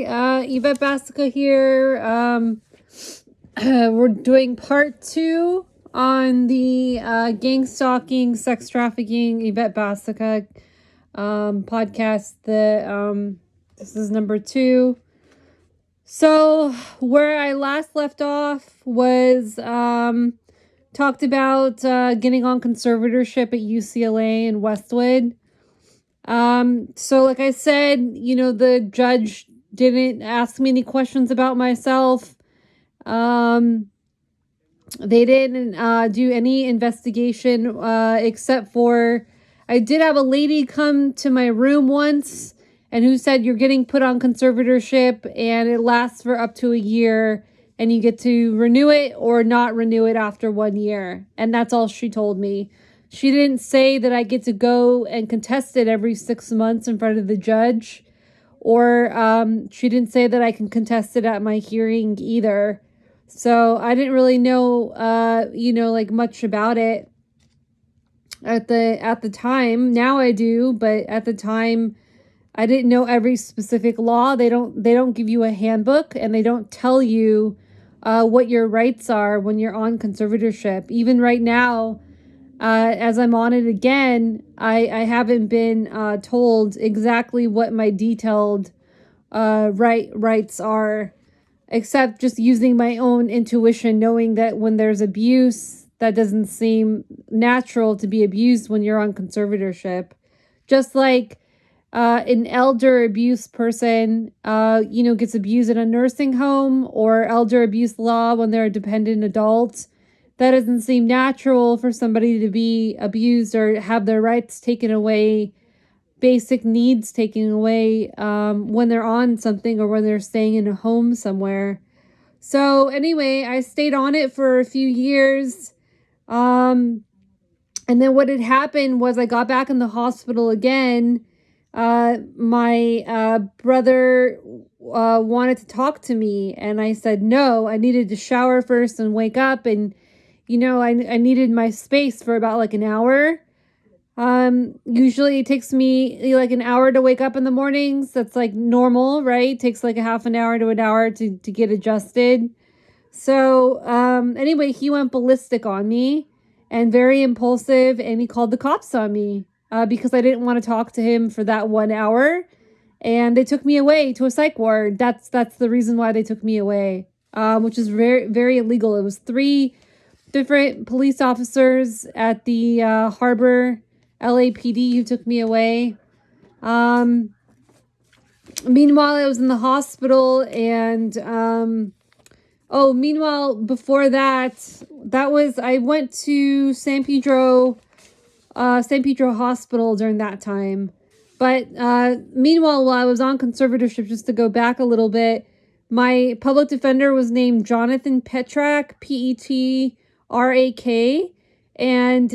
Yvette Basica here. We're doing part 2 on the gang stalking, sex trafficking, Yvette Basica podcast. This is number 2. So where I last left off was talked about getting on conservatorship at UCLA in Westwood. So like I said, the judge didn't ask me any questions about myself. They didn't do any investigation except for I did have a lady come to my room once and who said you're getting put on conservatorship and it lasts for up to a year and you get to renew it or not renew it after 1 year. And that's all she told me. She didn't say that I get to go and contest it every 6 months in front of the judge, or she didn't say that I can contest it at my hearing either. So I didn't really know, much about it at the time. Now I do, but at the time I didn't know every specific law. They don't give you a handbook, and they don't tell you what your rights are when you're on conservatorship. Even right now, as I'm on it again, I haven't been told exactly what my detailed rights are, except just using my own intuition, knowing that when there's abuse, that doesn't seem natural to be abused when you're on conservatorship. Just like an elder abuse person, gets abused in a nursing home, or elder abuse law when they're a dependent adult. That doesn't seem natural for somebody to be abused or have their rights taken away, basic needs taken away when they're on something or when they're staying in a home somewhere. So anyway, I stayed on it for a few years. And then what had happened was I got back in the hospital again. My brother wanted to talk to me, and I said no. I needed to shower first and wake up, and I needed my space for about like an hour. Usually it takes me like an hour to wake up in the mornings. That's like normal, right? It takes like a half an hour to an hour to get adjusted. So anyway, he went ballistic on me and very impulsive, and he called the cops on me because I didn't want to talk to him for that 1 hour, and they took me away to a psych ward. That's the reason why they took me away, which is very, very illegal. It was 3 different police officers at the Harbor LAPD who took me away. Meanwhile, I was in the hospital, and meanwhile, before that was, I went to San Pedro Hospital during that time. But meanwhile, while I was on conservatorship, just to go back a little bit, my public defender was named Jonathan Petrak, Petrak, and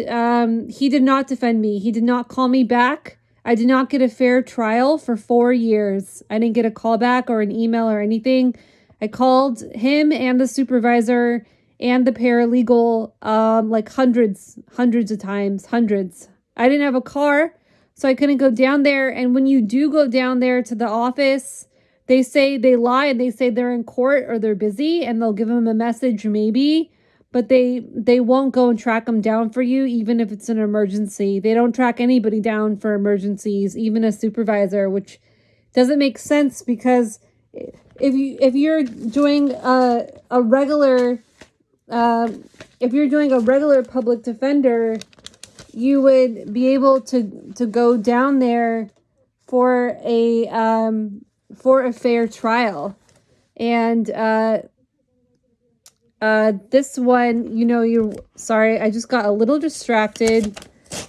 he did not defend me. He did not call me back. I did not get a fair trial for 4 years. I didn't get a call back or an email or anything. I called him and the supervisor and the paralegal like hundreds of times, hundreds. I didn't have a car, so I couldn't go down there. And when you do go down there to the office, they lie and they say they're in court or they're busy, and they'll give them a message maybe, but they won't go and track them down for you, even if it's an emergency. They don't track anybody down for emergencies, even a supervisor, which doesn't make sense, because if you're doing a regular public defender, you would be able to go down there for a fair trial. And this one, sorry, I just got a little distracted.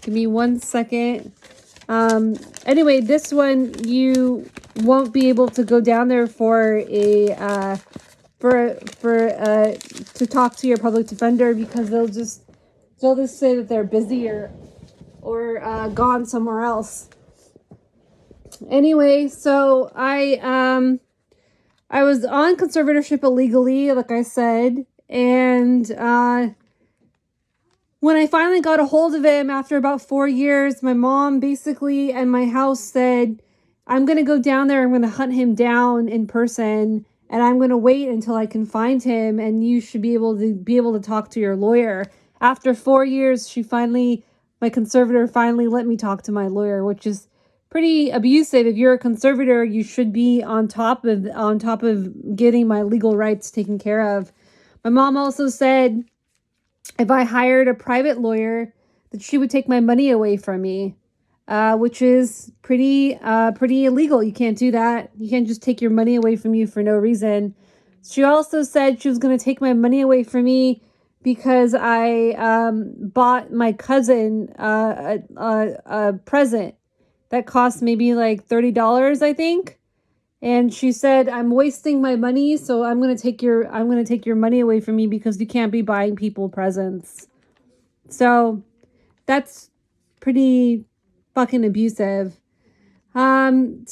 Give me 1 second. Anyway, this one, you won't be able to go down there for to talk to your public defender, because they'll just say that they're busy or gone somewhere else. Anyway, so I was on conservatorship illegally, like I said, and when I finally got a hold of him after about 4 years, my mom basically and my house said, I'm going to go down there. I'm going to hunt him down in person, and I'm going to wait until I can find him. And you should be able to talk to your lawyer. After 4 years, my conservator finally let me talk to my lawyer, which is pretty abusive. If you're a conservator, you should be on top of getting my legal rights taken care of. My mom also said if I hired a private lawyer, that she would take my money away from me, which is pretty illegal. You can't do that. You can't just take your money away from you for no reason. She also said she was going to take my money away from me because I bought my cousin a present that cost maybe like $30, I think. And she said, I'm wasting my money, so I'm going to take your money away from me because you can't be buying people presents. So that's pretty fucking abusive. Anyway,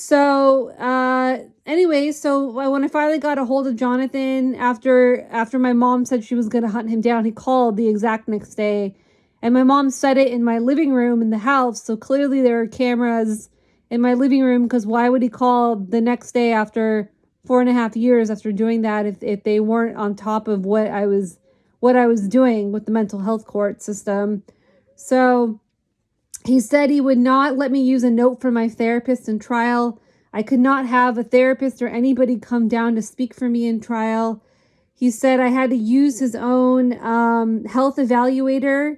so when I finally got a hold of Jonathan after my mom said she was going to hunt him down, he called the exact next day. And my mom said it in my living room in the house, so clearly there are cameras in my living room, because why would he call the next day after 4.5 years after doing that if they weren't on top of what I was doing with the mental health court system? So he said he would not let me use a note from my therapist in trial. I could not have a therapist or anybody come down to speak for me in trial. He said I had to use his own health evaluator.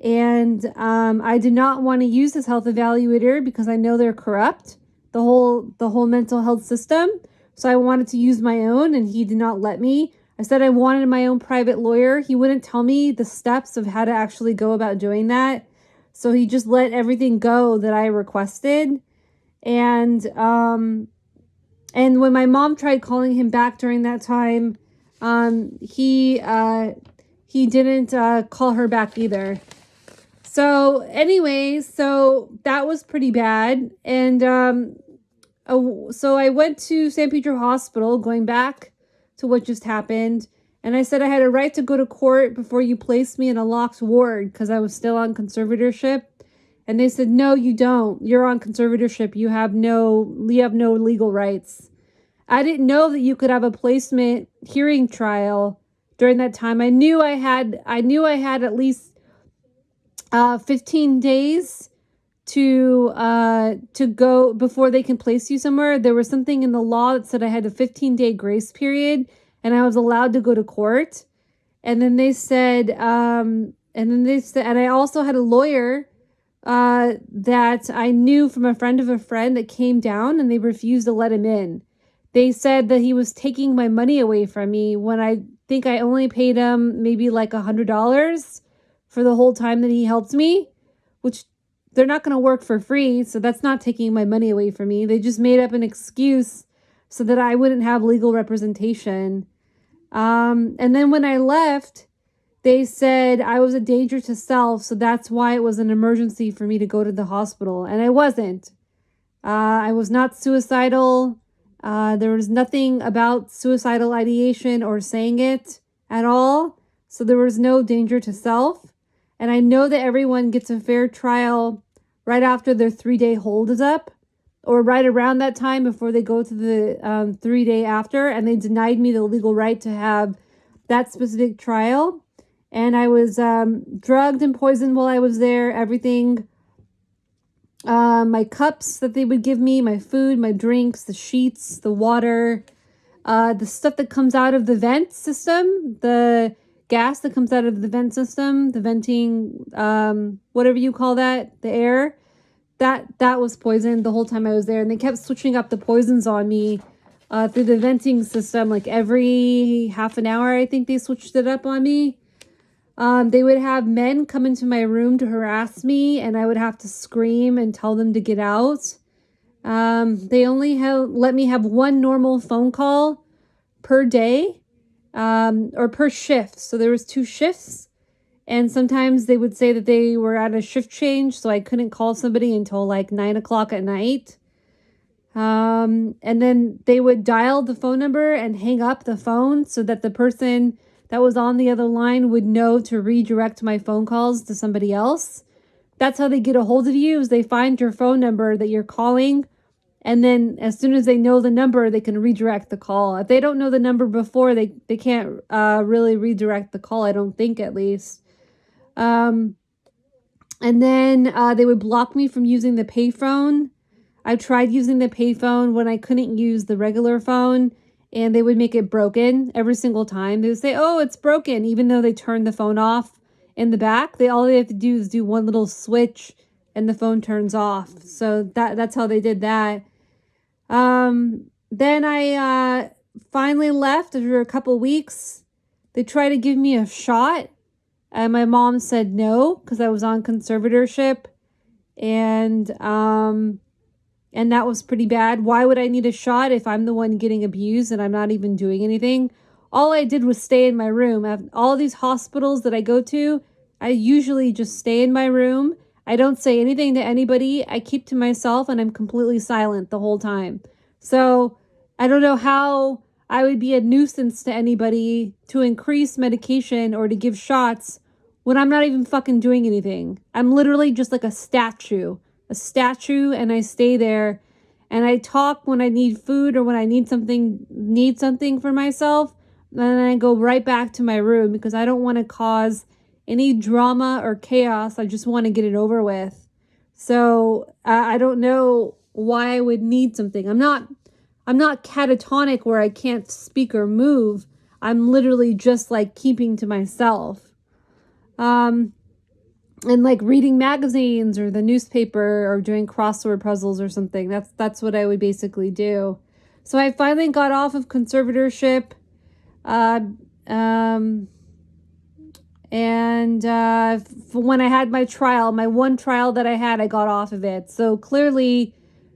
And I did not want to use this health evaluator because I know they're corrupt, the whole mental health system. So I wanted to use my own, and he did not let me. I said I wanted my own private lawyer. He wouldn't tell me the steps of how to actually go about doing that. So he just let everything go that I requested. And when my mom tried calling him back during that time, he didn't call her back either. So anyway, so that was pretty bad. And so I went to San Pedro Hospital, going back to what just happened. And I said I had a right to go to court before you placed me in a locked ward because I was still on conservatorship. And they said, no, you don't. You're on conservatorship. You have no legal rights. I didn't know that you could have a placement hearing trial during that time. I knew I had at least 15 days to go before they can place you somewhere. There was something in the law that said I had a 15-day grace period and I was allowed to go to court. And then they said, and I also had a lawyer that I knew from a friend of a friend that came down, and they refused to let him in. They said that he was taking my money away from me when I think I only paid him maybe like $100 for the whole time that he helped me, which they're not going to work for free. So that's not taking my money away from me. They just made up an excuse so that I wouldn't have legal representation. And then when I left, they said I was a danger to self. So that's why it was an emergency for me to go to the hospital. And I wasn't. I was not suicidal. There was nothing about suicidal ideation or saying it at all. So there was no danger to self. And I know that everyone gets a fair trial right after their 3-day hold is up, or right around that time before they go to the 3-day after. And they denied me the legal right to have that specific trial. And I was drugged and poisoned while I was there. Everything, my cups that they would give me, my food, my drinks, the sheets, the water, the stuff that comes out of the vent system, the gas that comes out of the vent system, the venting, whatever you call that, the air, that was poisoned the whole time I was there. And they kept switching up the poisons on me through the venting system. Like every half an hour, I think they switched it up on me. They would have men come into my room to harass me, and I would have to scream and tell them to get out. They only let me have one normal phone call per day. Or per shift. So there was 2 shifts, and sometimes they would say that they were at a shift change, so I couldn't call somebody until like 9 o'clock at night. And then they would dial the phone number and hang up the phone so that the person that was on the other line would know to redirect my phone calls to somebody else. That's how they get a hold of you, is they find your phone number that you're calling And then as soon as they know the number, they can redirect the call. If they don't know the number before, they can't really redirect the call, I don't think, at least. And then they would block me from using the payphone. I tried using the payphone when I couldn't use the regular phone, and they would make it broken every single time. They would say, "Oh, it's broken," even though they turned the phone off in the back. All they have to do is do one little switch, and the phone turns off. So that's how they did that. Then I finally left after a couple weeks. They tried to give me a shot, and my mom said no because I was on conservatorship, and that was pretty bad. Why would I need a shot if I'm the one getting abused and I'm not even doing anything? All I did was stay in my room. At all these hospitals that I go to, I usually just stay in my room. I don't say anything to anybody. I keep to myself and I'm completely silent the whole time. So I don't know how I would be a nuisance to anybody to increase medication or to give shots when I'm not even fucking doing anything. I'm literally just like a statue, and I stay there and I talk when I need food or when I need something for myself. And then I go right back to my room because I don't want to cause any drama or chaos. I just want to get it over with. So I don't know why I would need something. I'm not catatonic where I can't speak or move. I'm literally just like keeping to myself. And like reading magazines or the newspaper or doing crossword puzzles or something. That's what I would basically do. So I finally got off of conservatorship. When I had my trial, my one trial that I had, I got off of it. So clearly,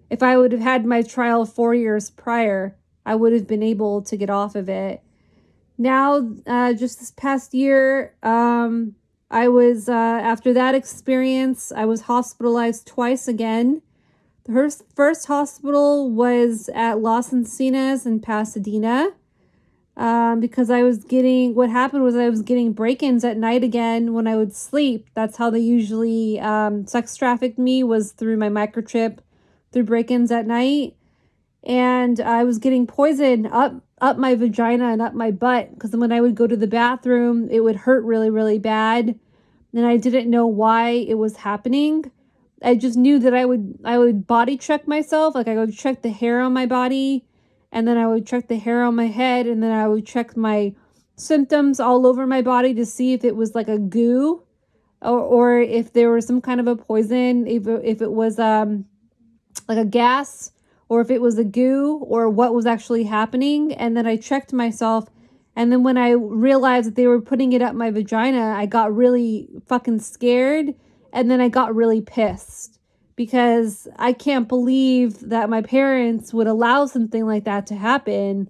if I would have had my trial 4 years prior, I would have been able to get off of it. Now, just this past year, I was, after that experience, I was hospitalized twice again. The first hospital was at Los Encinas in Pasadena, because what happened was I was getting break-ins at night again when I would sleep. That's how they usually sex trafficked me, was through my microchip, through break-ins at night. And I was getting poison up my vagina and up my butt, because when I would go to the bathroom, it would hurt really, really bad. And I didn't know why it was happening. I just knew that I would body check myself. Like I would check the hair on my body, and then I would check the hair on my head, and then I would check my symptoms all over my body to see if it was like a goo or if there was some kind of a poison, if it was like a gas, or if it was a goo, or what was actually happening. And then I checked myself. And then when I realized that they were putting it up my vagina, I got really fucking scared. And then I got really pissed because I can't believe that my parents would allow something like that to happen.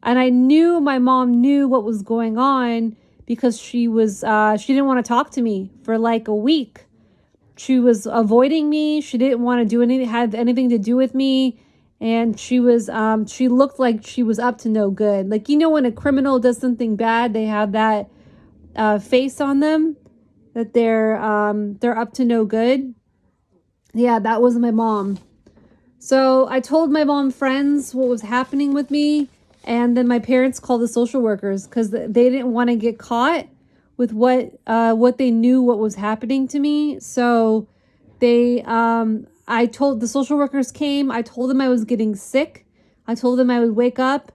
And I knew my mom knew what was going on because she didn't want to talk to me for like a week. She was avoiding me. She didn't want to have anything to do with me. And she looked like she was up to no good. Like, when a criminal does something bad, they have that face on them that they're up to no good. Yeah, that was my mom. So I told my mom friends what was happening with me, and then my parents called the social workers because they didn't want to get caught with what they knew what was happening to me. So the social workers came. I told them I was getting sick. I told them I would wake up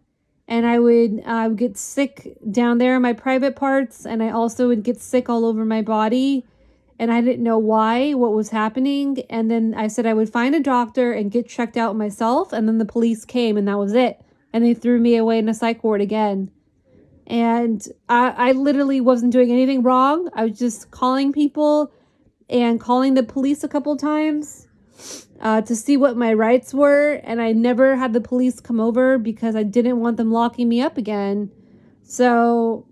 and I would get sick down there in my private parts, and I also would get sick all over my body. And I didn't know what was happening. And then I said I would find a doctor and get checked out myself. And then the police came, and that was it. And they threw me away in a psych ward again. And I literally wasn't doing anything wrong. I was just calling people and calling the police a couple times to see what my rights were. And I never had the police come over because I didn't want them locking me up again. So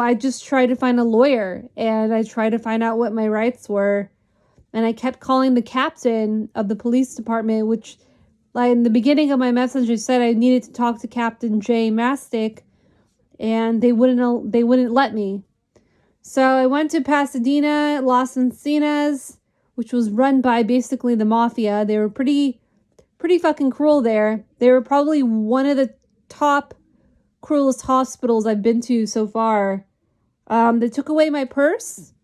I just tried to find a lawyer, and I tried to find out what my rights were. And I kept calling the captain of the police department, which, like, in the beginning of my message, I said I needed to talk to Captain Jay Mastic, and they wouldn't let me. So I went to Pasadena, Los Encinas, which was run by basically the mafia. They were pretty pretty fucking cruel there. They were probably one of the top cruelest hospitals I've been to so far. They took away my purse.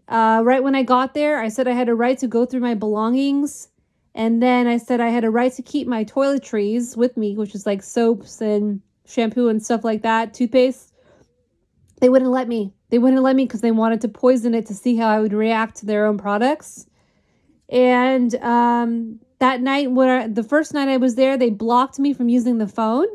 Right when I got there, I said I had a right to go through my belongings. And then I said I had a right to keep my toiletries with me, which is like soaps and shampoo and stuff like that, toothpaste. They wouldn't let me. They wouldn't let me because they wanted to poison it to see how I would react to their own products. And that night, the first night I was there, they blocked me from using the phone.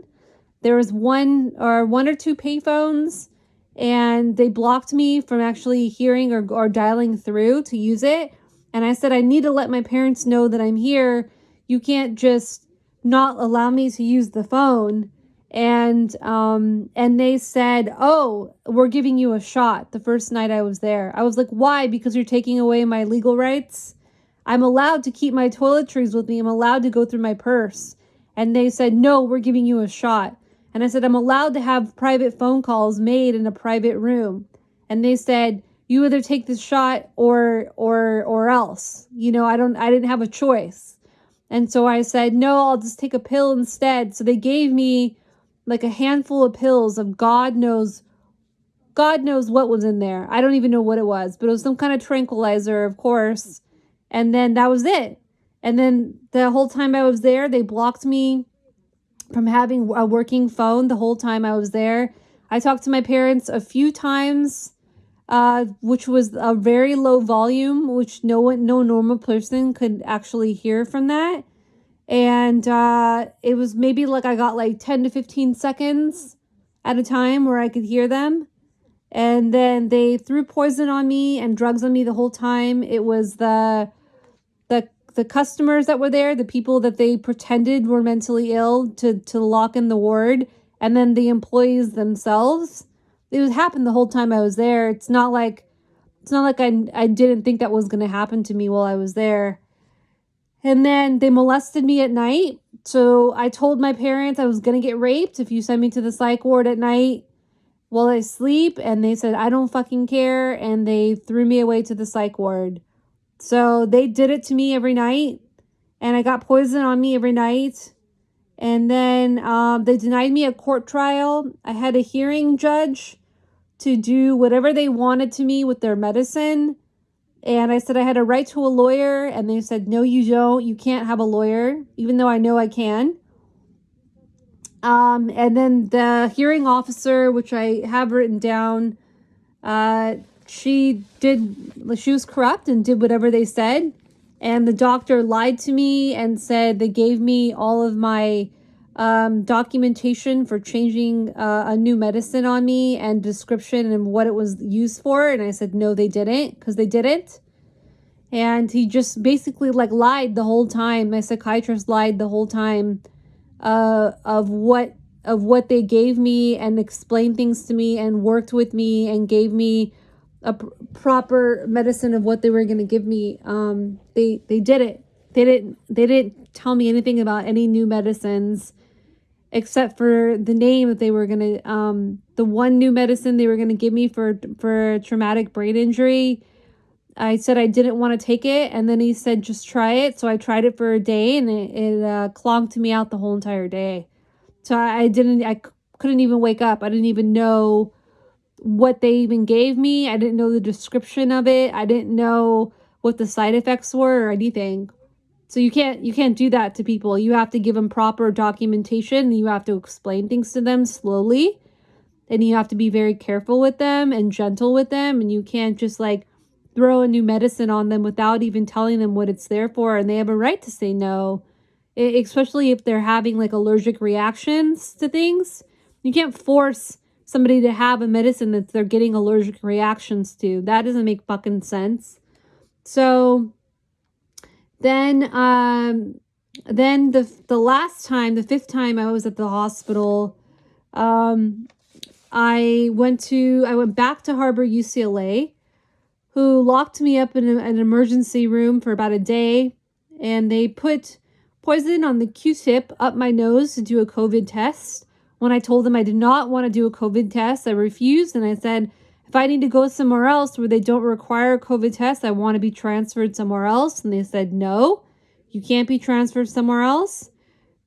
There was one or two payphones, and they blocked me from actually hearing or dialing through to use it. And I said, I need to let my parents know that I'm here. You can't just not allow me to use the phone. And they said, oh, we're giving you a shot the first night I was there. I was like, why? Because you're taking away my legal rights? I'm allowed to keep my toiletries with me. I'm allowed to go through my purse. And they said, no, we're giving you a shot. And I said, I'm allowed to have private phone calls made in a private room. And they said, you either take this shot or else. You know, I didn't have a choice. And so I said, no, I'll just take a pill instead. So they gave me like a handful of pills of God knows what was in there. I don't even know what it was, but it was some kind of tranquilizer, of course. And then that was it. And then the whole time I was there, they blocked me from having a working phone the whole time I was there. I talked to my parents a few times, which was a very low volume, which no normal person could actually hear from that. And it was maybe like I got like 10 to 15 seconds at a time where I could hear them. And then they threw poison on me and drugs on me the whole time. It was the customers that were there, the people that they pretended were mentally ill to lock in the ward, and then the employees themselves. It happened the whole time I was there. It's not like I didn't think that was going to happen to me while I was there. And then they molested me at night. So I told my parents I was going to get raped if you send me to the psych ward at night while I sleep. And they said, I don't fucking care. And they threw me away to the psych ward. So they did it to me every night. And I got poison on me every night. And then they denied me a court trial. I had a hearing judge to do whatever they wanted to me with their medicine. And I said I had a right to a lawyer. And they said, no, you don't. You can't have a lawyer, even though I know I can. And then the hearing officer, which I have written down, she was corrupt and did whatever they said. And the doctor lied to me and said they gave me all of my documentation for changing a new medicine on me and description and what it was used for. And I said, no, they didn't, because they didn't. And he just basically like lied the whole time. My psychiatrist lied the whole time of what they gave me and explained things to me and worked with me and gave me a proper medicine of what they were going to give me. They did it. They didn't tell me anything about any new medicines except for the name that they were going to, the one new medicine they were going to give me for traumatic brain injury. I said I didn't want to take it, and then he said, just try it. So I tried it for a day, and it clonked me out the whole entire day. So I couldn't even wake up. I didn't even know what they even gave me. I didn't know the description of it. I didn't know what the side effects were or anything. So you can't do that to people. You have to give them proper documentation. You have to explain things to them slowly, and you have to be very careful with them and gentle with them. And you can't just like throw a new medicine on them without even telling them what it's there for. And they have a right to say no, especially if they're having like allergic reactions to things. You can't force somebody to have a medicine that they're getting allergic reactions to. That doesn't make fucking sense. So then the last time, the fifth time I was at the hospital, I went back to Harbor UCLA, who locked me up in an emergency room for about a day, and they put poison on the Q-tip up my nose to do a COVID test. When I told them I did not want to do a COVID test, I refused, and I said, if I need to go somewhere else where they don't require a COVID test, I want to be transferred somewhere else. And they said no, You can't be transferred somewhere else.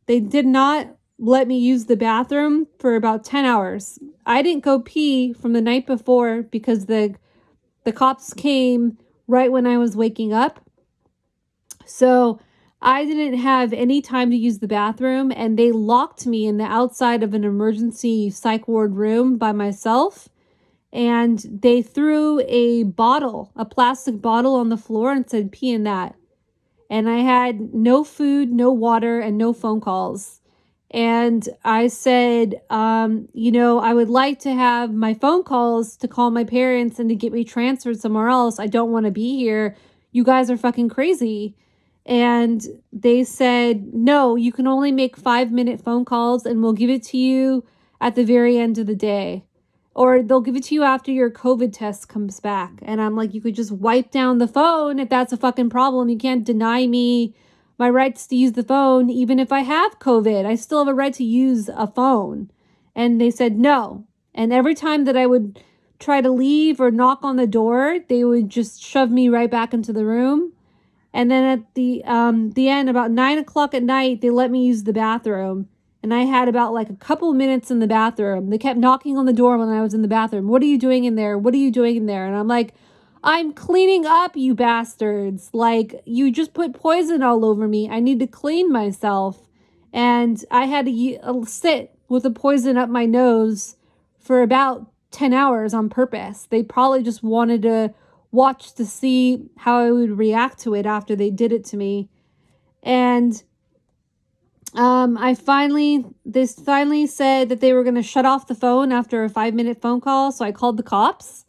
They did not let me use the bathroom for about 10 hours. I didn't go pee from the night before because the cops came right when I was waking up. So I didn't have any time to use the bathroom, and they locked me in the outside of an emergency psych ward room by myself. And they threw a plastic bottle on the floor and said, pee in that. And I had no food, no water, and no phone calls. And I said, I would like to have my phone calls to call my parents and to get me transferred somewhere else. I don't want to be here. You guys are fucking crazy. And they said, no, you can only make 5-minute phone calls and we'll give it to you at the very end of the day. Or they'll give it to you after your COVID test comes back. And I'm like, you could just wipe down the phone if that's a fucking problem. You can't deny me my rights to use the phone. Even if I have COVID, I still have a right to use a phone. And they said no. And every time that I would try to leave or knock on the door, they would just shove me right back into the room. And then at the end, about 9 o'clock at night, they let me use the bathroom. And I had about like a couple minutes in the bathroom. They kept knocking on the door when I was in the bathroom. What are you doing in there? What are you doing in there? And I'm like, I'm cleaning up, you bastards. Like, you just put poison all over me. I need to clean myself. And I had to sit with the poison up my nose for about 10 hours on purpose. They probably just wanted to watch to see how I would react to it after they did it to me. And they finally said that they were going to shut off the phone after a 5-minute phone call. So I called the cops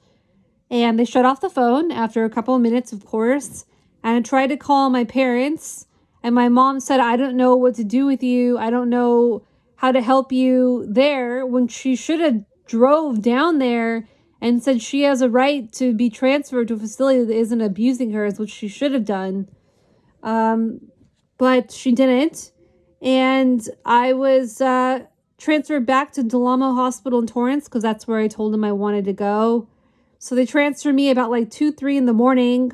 and they shut off the phone after a couple of minutes, of course. And I tried to call my parents and my mom said, I don't know what to do with you. I don't know how to help you there, when she should have drove down there and said she has a right to be transferred to a facility that isn't abusing her, is what she should have done. But she didn't. And I was transferred back to Delamo Hospital in Torrance because that's where I told them I wanted to go. So they transferred me about like 2-3 in the morning.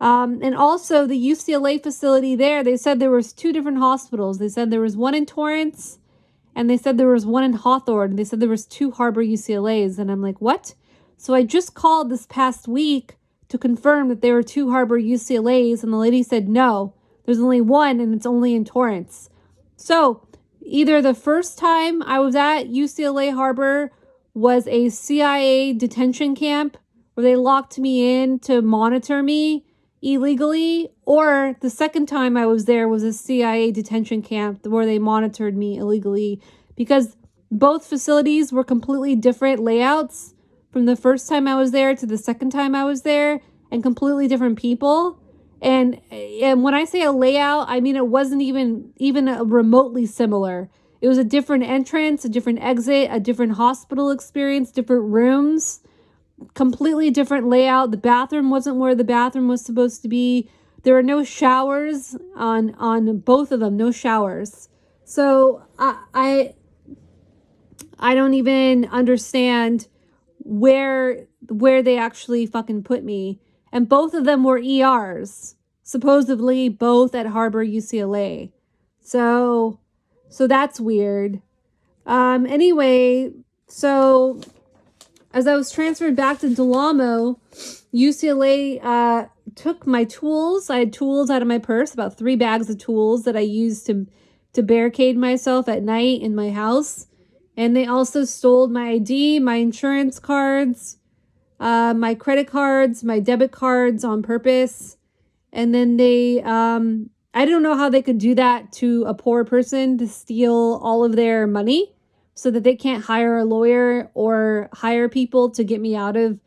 And also the UCLA facility there, they said there was 2 different hospitals. They said there was one in Torrance and they said there was one in Hawthorne. They said there was 2 Harbor UCLAs. And I'm like, what? So I just called this past week to confirm that there were 2 Harbor UCLAs. And the lady said, no, there's only one and it's only in Torrance. So either the first time I was at UCLA Harbor was a CIA detention camp where they locked me in to monitor me illegally, or the second time I was there was a CIA detention camp where they monitored me illegally, because both facilities were completely different layouts from the first time I was there to the second time I was there, and completely different people. And when I say a layout, I mean it wasn't even remotely similar. It was a different entrance, a different exit, a different hospital experience, different rooms, completely different layout. The bathroom wasn't where the bathroom was supposed to be. There were no showers on both of them, no showers. So I don't even understand where they actually fucking put me. And both of them were ERs, supposedly both at Harbor UCLA. So that's weird. Anyway, so as I was transferred back to Delamo, UCLA took my tools. I had tools out of my purse, about 3 bags of tools that I used to barricade myself at night in my house. And they also stole my ID, my insurance cards, my credit cards, my debit cards on purpose. And then they, I don't know how they could do that to a poor person, to steal all of their money so that they can't hire a lawyer or hire people to get me out of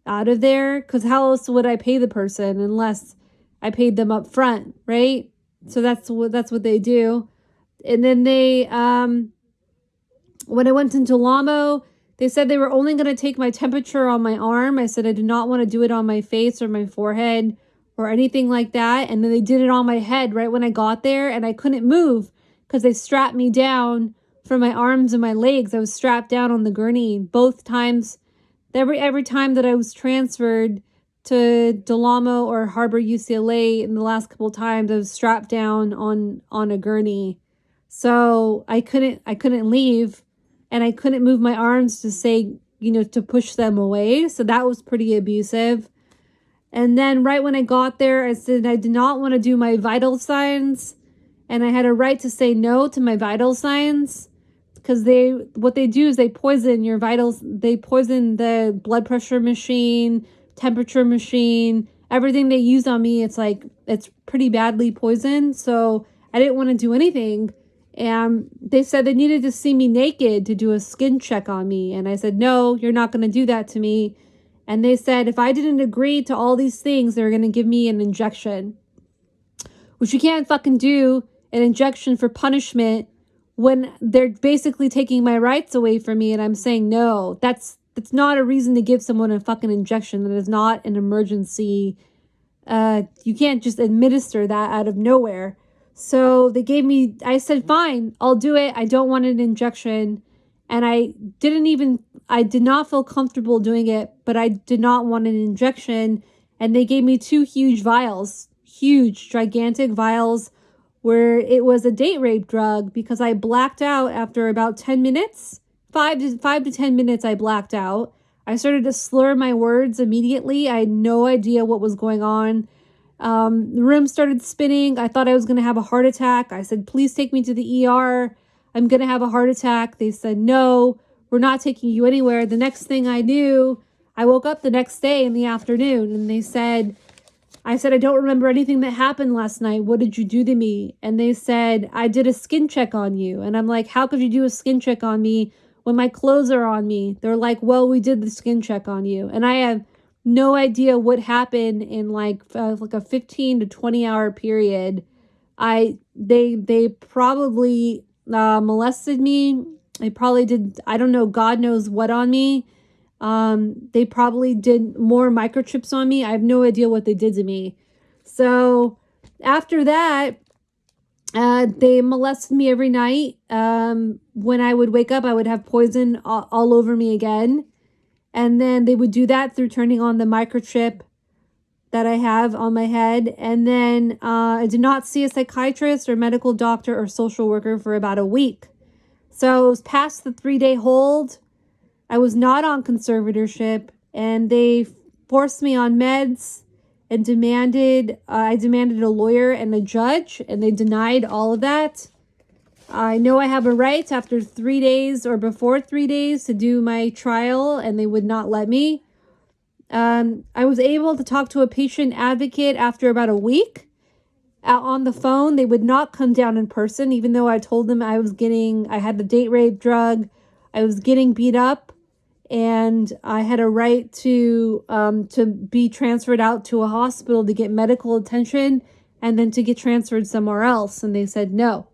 there. Because how else would I pay the person unless I paid them up front, right? So that's what they do. And then they, when I went to Delamo, they said they were only going to take my temperature on my arm. I said I did not want to do it on my face or my forehead or anything like that. And then they did it on my head right when I got there, and I couldn't move because they strapped me down for my arms and my legs. I was strapped down on the gurney both times. Every time that I was transferred, to Delamo or Harbor UCLA in the last couple of times. I was strapped down on a gurney. So I couldn't leave, and I couldn't move my arms to say, to push them away. So that was pretty abusive. And then right when I got there, I said I did not want to do my vital signs, and I had a right to say no to my vital signs, because what they do is they poison your vitals. They poison the blood pressure machine, temperature machine, everything they use on me. It's pretty badly poisoned. So I didn't want to do anything. And they said they needed to see me naked to do a skin check on me. And I said, no, you're not going to do that to me. And they said if I didn't agree to all these things, they were going to give me an injection, which you can't fucking do an injection for punishment when they're basically taking my rights away from me. And I'm saying, no, that's not a reason to give someone a fucking injection. That is not an emergency. You can't just administer that out of nowhere. So I said, fine, I'll do it. I don't want an injection. And I did not feel comfortable doing it, but I did not want an injection. And they gave me 2 huge vials, huge, gigantic vials, where it was a date rape drug, because I blacked out after about 10 minutes, 5 to 10 minutes. I blacked out. I started to slur my words immediately. I had no idea what was going on. The room started spinning. I thought I was going to have a heart attack. I said, please take me to the ER. I'm going to have a heart attack. They said, no, we're not taking you anywhere. The next thing I knew, I woke up the next day in the afternoon, and I said, I don't remember anything that happened last night. What did you do to me? And they said, I did a skin check on you. And I'm like, how could you do a skin check on me when my clothes are on me? They're like, well, we did the skin check on you. And I have no idea what happened in like a 15 to 20 hour period. They probably molested me. They probably did, I don't know, God knows what on me. They probably did more microchips on me. I have no idea what they did to me. So after that, they molested me every night. When I would wake up, I would have poison all over me again. And then they would do that through turning on the microchip that I have on my head. And then I did not see a psychiatrist or medical doctor or social worker for about a week. So it was past the 3-day hold. I was not on conservatorship, and they forced me on meds and I demanded a lawyer and a judge, and they denied all of that. I know I have a right after 3 days or before 3 days to do my trial, and they would not let me. I was able to talk to a patient advocate after about a week on the phone. They would not come down in person, even though I told them I had the date rape drug, I was getting beat up, and I had a right to be transferred out to a hospital to get medical attention and then to get transferred somewhere else. And they said no.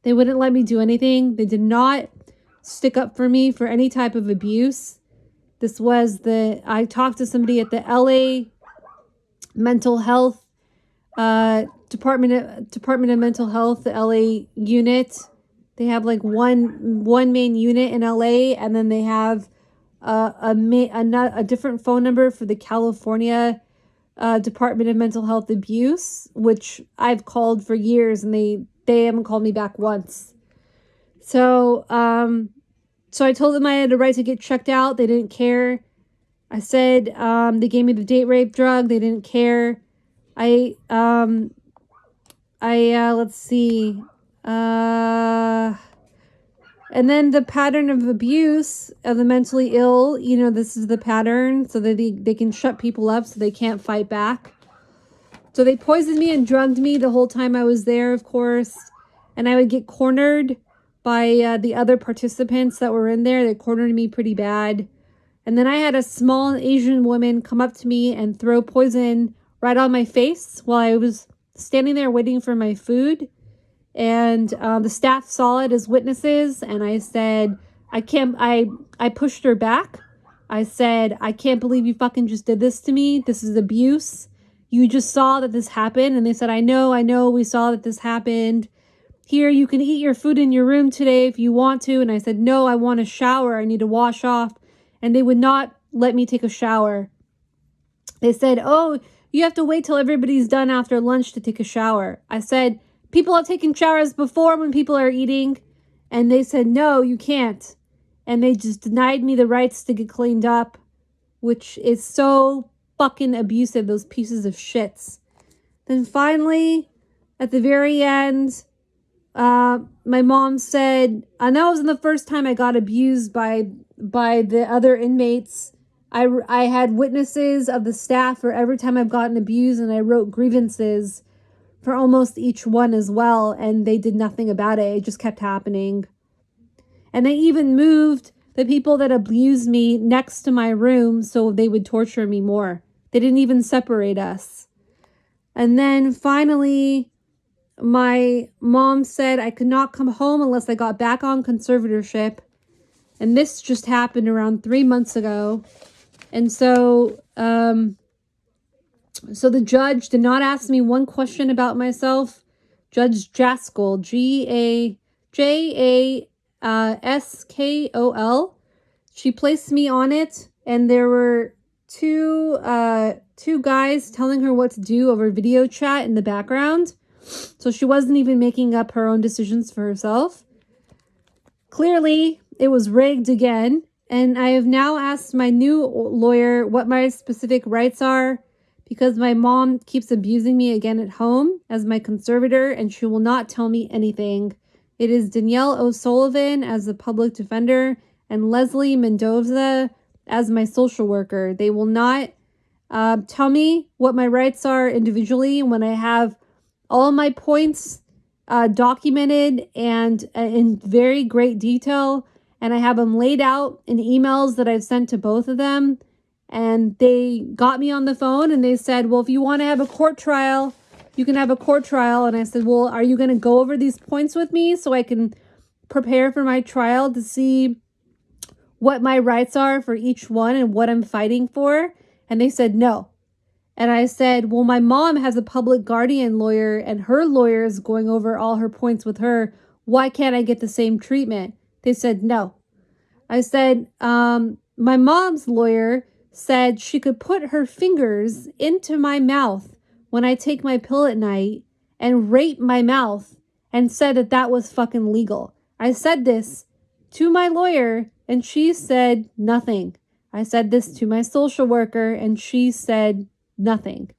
They wouldn't let me do anything. They did not stick up for me for any type of abuse. I talked to somebody at the LA Mental Health Department of Mental Health, the LA unit. They have like one main unit in LA, and then they have a different phone number for the California Department of Mental Health Abuse, which I've called for years, and they haven't called me back once. So I told them I had a right to get checked out. They didn't care. I said they gave me the date rape drug. They didn't care. Let's see. And then the pattern of abuse of the mentally ill, this is the pattern, so that they can shut people up so they can't fight back. So they poisoned me and drugged me the whole time I was there, of course. And I would get cornered by the other participants that were in there. They cornered me pretty bad. And then I had a small Asian woman come up to me and throw poison right on my face while I was standing there waiting for my food. And the staff saw it as witnesses. And I said, I pushed her back. I said, I can't believe you fucking just did this to me. This is abuse. You just saw that this happened. And they said, I know, we saw that this happened. Here, you can eat your food in your room today if you want to. And I said, no, I want a shower. I need to wash off. And they would not let me take a shower. They said, oh, you have to wait till everybody's done after lunch to take a shower. I said, people have taken showers before when people are eating. And they said, no, you can't. And they just denied me the rights to get cleaned up, which is so fucking abusive, those pieces of shits. Then finally, at the very end, my mom said, and that wasn't the first time I got abused by the other inmates. I had witnesses of the staff for every time I've gotten abused, and I wrote grievances for almost each one as well, and they did nothing about it. It just kept happening. And they even moved the people that abused me next to my room so they would torture me more. They didn't even separate us. And then finally, my mom said I could not come home unless I got back on conservatorship. And this just happened around 3 months ago. And so the judge did not ask me one question about myself. Judge Jaskol, Jaskol. She placed me on it, and there were two guys telling her what to do over video chat in the background. So she wasn't even making up her own decisions for herself. Clearly, it was rigged again, and I have now asked my new lawyer what my specific rights are, because my mom keeps abusing me again at home as my conservator, and she will not tell me anything. It is Danielle O'Sullivan as the public defender and Leslie Mendoza as my social worker. They will not tell me what my rights are individually when I have all my points documented and in very great detail, and I have them laid out in emails that I've sent to both of them. And they got me on the phone and they said, well, if you want to have a court trial, you can have a court trial. And I said, well, are you going to go over these points with me so I can prepare for my trial to see what my rights are for each one and what I'm fighting for? And they said, no. And I said, well, my mom has a public guardian lawyer and her lawyer is going over all her points with her. Why can't I get the same treatment? They said, no. I said, my mom's lawyer said she could put her fingers into my mouth when I take my pill at night and rape my mouth, and said that that was fucking legal. I said this to my lawyer and she said nothing. I said this to my social worker and she said nothing.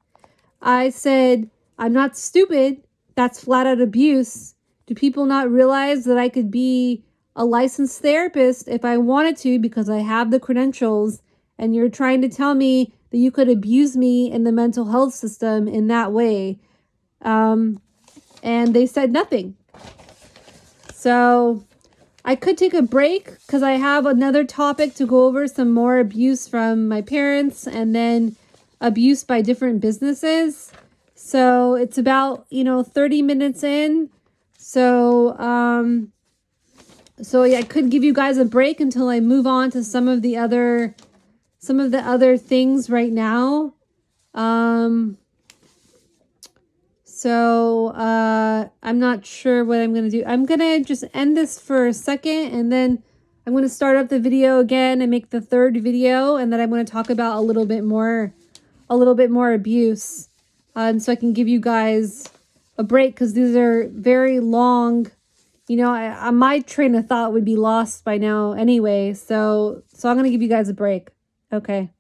I said, I'm not stupid. That's flat out abuse. Do people not realize that I could be a licensed therapist if I wanted to because I have the credentials? And you're trying to tell me that you could abuse me in the mental health system in that way. And they said nothing. So I could take a break because I have another topic to go over, some more abuse from my parents and then abuse by different businesses. So it's about, 30 minutes in. So yeah, I could give you guys a break until I move on to some of the other things right now. I'm not sure what I'm going to do. I'm going to just end this for a second, and then I'm going to start up the video again and make the third video, and then I'm going to talk about a little bit more abuse. So I can give you guys a break because these are very long. My train of thought would be lost by now anyway. So I'm going to give you guys a break. Okay.